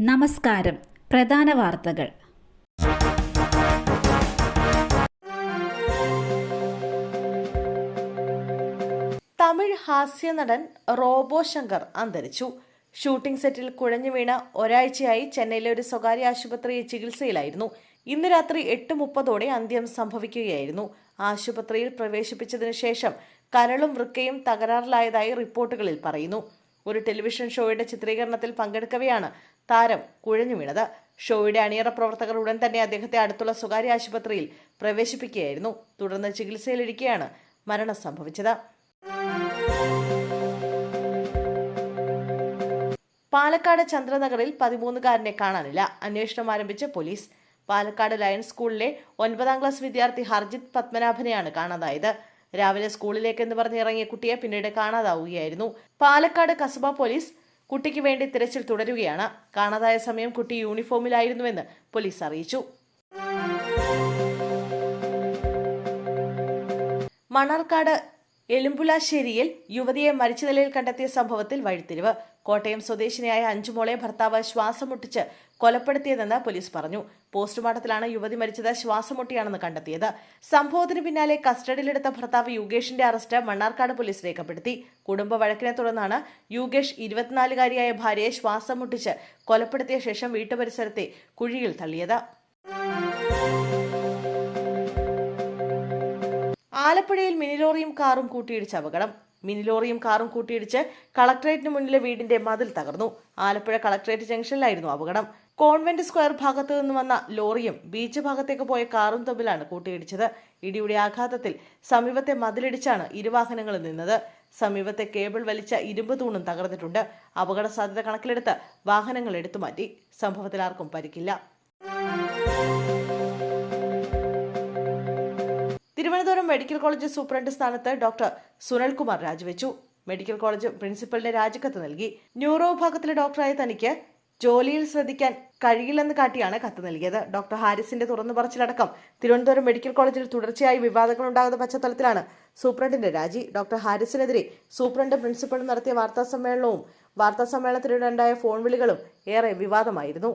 നമസ്കാരം. പ്രധാന വാർത്തകൾ. തമിഴ് ഹാസ്യനടൻ റോബോ ശങ്കർ അന്തരിച്ചു. ഷൂട്ടിംഗ് സെറ്റിൽ കുഴഞ്ഞു വീണ ഒരാഴ്ചയായി ചെന്നൈയിലെ ഒരു സ്വകാര്യ ആശുപത്രിയിൽ ചികിത്സയിലായിരുന്നു. ഇന്ന് രാത്രി 8:30 അന്ത്യം സംഭവിക്കുകയായിരുന്നു. ആശുപത്രിയിൽ പ്രവേശിപ്പിച്ചതിനു ശേഷം കരളും വൃക്കയും തകരാറിലായതായി റിപ്പോർട്ടുകളിൽ പറയുന്നു. ഒരു ടെലിവിഷൻ ഷോയുടെ ചിത്രീകരണത്തിൽ പങ്കെടുക്കവെയാണ് താരം കുഴഞ്ഞു വീണത്. ഷോയുടെ അണിയറ പ്രവർത്തകർ ഉടൻ തന്നെ അദ്ദേഹത്തെ അടുത്തുള്ള സ്വകാര്യ ആശുപത്രിയിൽ പ്രവേശിപ്പിക്കുകയായിരുന്നു. തുടർന്ന് ചികിത്സയിലിരിക്കെയാണ് മരണം സംഭവിച്ചത്. പാലക്കാട് ചന്ദ്രനഗറിൽ 13-കാരനെ കാണാനില്ല. അന്വേഷണം ആരംഭിച്ച പോലീസ്. പാലക്കാട് ലയൺസ് സ്കൂളിലെ 9ാം ക്ലാസ് വിദ്യാർത്ഥി ഹർജിത് പത്മനാഭനെയാണ് കാണാതായത്. രാവിലെ സ്കൂളിലേക്കെന്ന് പറഞ്ഞ് ഇറങ്ങിയ കുട്ടിയെ പിന്നീട് കാണാതാവുകയായിരുന്നു. പാലക്കാട് കസബ പോലീസ് കുട്ടിക്ക് വേണ്ടി തിരച്ചിൽ തുടരുകയാണ്. കാണാതായ സമയം കുട്ടി യൂണിഫോമിലായിരുന്നുവെന്ന് പോലീസ് അറിയിച്ചു. മണ്ണാർക്കാട് എലുമ്പുലാശ്ശേരിയിൽ യുവതിയെ മരിച്ച നിലയിൽ കണ്ടെത്തിയ സംഭവത്തിൽ വഴിത്തിരിവ്. കോട്ടയം സ്വദേശിനിയായ അഞ്ചുമോളെ ഭർത്താവ് ശ്വാസം മുട്ടിച്ച് കൊലപ്പെടുത്തിയതെന്ന് പോലീസ് പറഞ്ഞു. പോസ്റ്റ്മോർട്ടത്തിലാണ് യുവതി മരിച്ചത് ശ്വാസം മുട്ടിയാണെന്ന് കണ്ടെത്തിയത്. സംഭവത്തിന് പിന്നാലെ കസ്റ്റഡിയിലെടുത്ത ഭർത്താവ് യുഗേഷിന്റെ അറസ്റ്റ് മണ്ണാർക്കാട് പോലീസ് രേഖപ്പെടുത്തി. കുടുംബ വഴക്കിനെ തുടർന്നാണ് യുഗേഷ് 24-കാരിയായ ഭാര്യയെ ശ്വാസം മുട്ടിച്ച് കൊലപ്പെടുത്തിയ ശേഷം വീട്ടുപരിസരത്തെ കുഴിയിൽ തള്ളിയത്. ആലപ്പുഴയിൽ മിനിലോറിയും കാറും കൂട്ടിയിടിച്ച് അപകടം. മിനിലോറിയും കാറും കൂട്ടിയിടിച്ച് കളക്ടറേറ്റിന് മുന്നിലെ വീടിന്റെ മതിൽ തകർന്നു. ആലപ്പുഴ കളക്ടറേറ്റ് ജംഗ്ഷനിലായിരുന്നു അപകടം. കോൺവെന്റ് സ്ക്വയർ ഭാഗത്തു നിന്ന് വന്ന ലോറിയും ബീച്ച് ഭാഗത്തേക്ക് പോയ കാറും തമ്മിലാണ് കൂട്ടിയിടിച്ചത്. ഇടിയുടെ ആഘാതത്തിൽ സമീപത്തെ മതിലിടിച്ചാണ് ഇരുവാഹനങ്ങളും നിന്നത്. സമീപത്തെ കേബിൾ വലിച്ച ഇരുമ്പ് തൂണും തകർന്നിട്ടുണ്ട്. അപകട സാധ്യത കണക്കിലെടുത്ത് വാഹനങ്ങൾ എടുത്തുമാറ്റി. സംഭവത്തിൽ ആർക്കും പരിക്കില്ല. തിരുവനന്തപുരം മെഡിക്കൽ കോളേജ് സൂപ്രണ്ട് സ്ഥാനത്ത് ഡോക്ടർ സുനിൽകുമാർ രാജിവെച്ചു. മെഡിക്കൽ കോളേജ് പ്രിൻസിപ്പലിന് രാജിക്കത്ത് നൽകി. ന്യൂറോ വിഭാഗത്തിലെ ഡോക്ടറായ തനിക്ക് ജോലിയിൽ ശ്രദ്ധിക്കാൻ കഴിയില്ലെന്ന് കാട്ടിയാണ് കത്ത് നൽകിയത്. ഡോക്ടർ ഹാരിസിന്റെ തുറന്നു പറച്ചിലടക്കം തിരുവനന്തപുരം മെഡിക്കൽ കോളേജിൽ തുടർച്ചയായി വിവാദങ്ങൾ ഉണ്ടാകുന്ന പശ്ചാത്തലത്തിലാണ് സൂപ്രണ്ടിന്റെ രാജി. ഡോക്ടർ ഹാരിസിനെതിരെ സൂപ്രണ്ട് പ്രിൻസിപ്പളും നടത്തിയ വാർത്താസമ്മേളനത്തിനിടെയുണ്ടായ ഫോൺ വിളികളും ഏറെ വിവാദമായിരുന്നു.